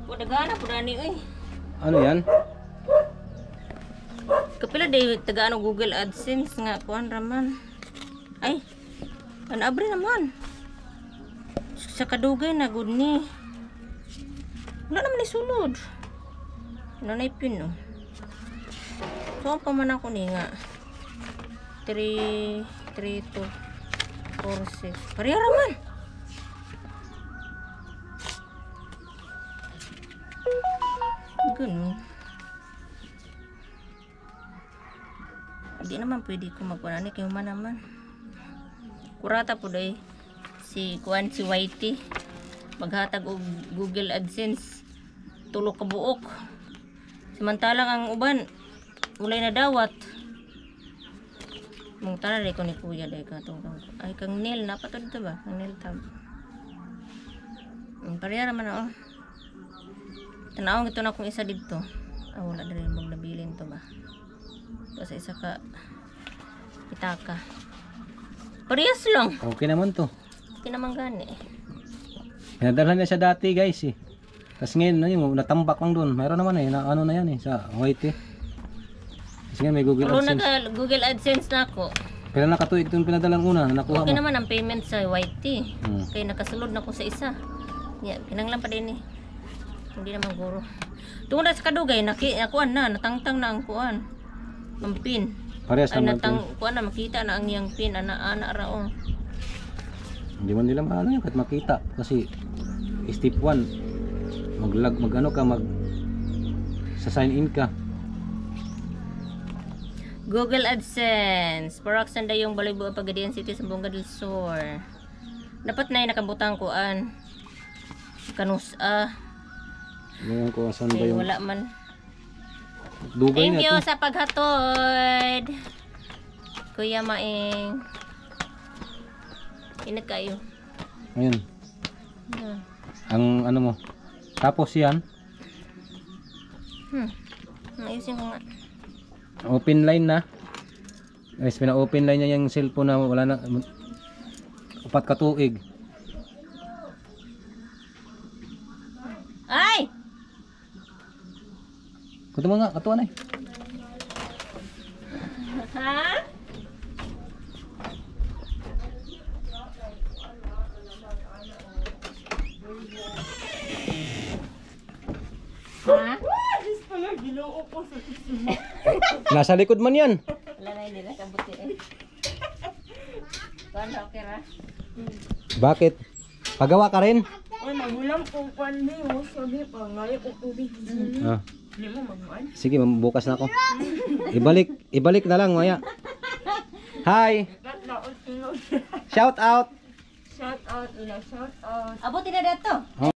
Dagana po na ni uy. Ano yan? Kapila day taga Google AdSense nga kuan raman. Ay. Abre naman. Sa kadugay na good ni. Wala naman ni sulod. Nanay pin no. So pa man ako ni nga. 3 2 4 6. Pareha raman. Ganun. Hindi naman pwede ko magkunani kayo man naman. Kurata po day si Kuan si Whitey maghatag og Google AdSense tulo ka buok. Samantalang ang uban ulay na dawat. Mong tara ko ni kuya day ka tong ay kang nail napatod ta ba? Ang nail tab. Pareha naman oh. Tanawang ito na akong isa dito. Wala na rin magnabilin to ba? Basta isa ka pitaka. Parehas lang. Okay naman to. Okay naman gani. Pinadalhan niya siya dati guys eh. Tapos ngayon natambak lang doon. Mayroon naman eh. Ano na yan eh. Sa white eh. Tapos ngayon may Google Pero AdSense. Google AdSense na ako. Kailan nakatuig itong pinadalan una. Nakuha Okay mo. naman ang payment sa Whitey. Kaya nakasulod na ko sa isa. Yeah, kinanglan pa din eh. Hindi naman guro. Tungod sa kadugay, nakuan na, natangtang na ang kuan. Ang pin. Parehas Ay naman natang kuan na makita na ang yang pin ana raong. Hindi man nila maano yun kahit makita. Kasi step 1 magano ka sa sign in ka. Google AdSense. Paraksan da yung Balibo Pagadian City sa Bonga del Sur. Dapat na nakabutang kuan. Kanus Ngayon ko saan ba yung wala man. dugay Thank na you ito. sa paghatod. Kuya Maing. Init kayo. Ayun. Ang ano mo. Tapos yan. Ayusin ko nga. Open line na. Guys, pina-open line niya yung cellphone na wala na 4 katuig. Ay! Kuto mo nga, katuan eh. Ha? Ha? Nasa likod man yan. Wala na hindi na kabuti eh. Kuan okay ra? Bakit? Pagawa ka rin? Ay, magulang kong kwan niyo. Sabi pa, ngayon ko tubig. Ah. Hindi mo maguan. Sige, bukas na ako. Ibalik na lang maya. Hi. Shout out. Shout out, ila shout out. Abuti na dato.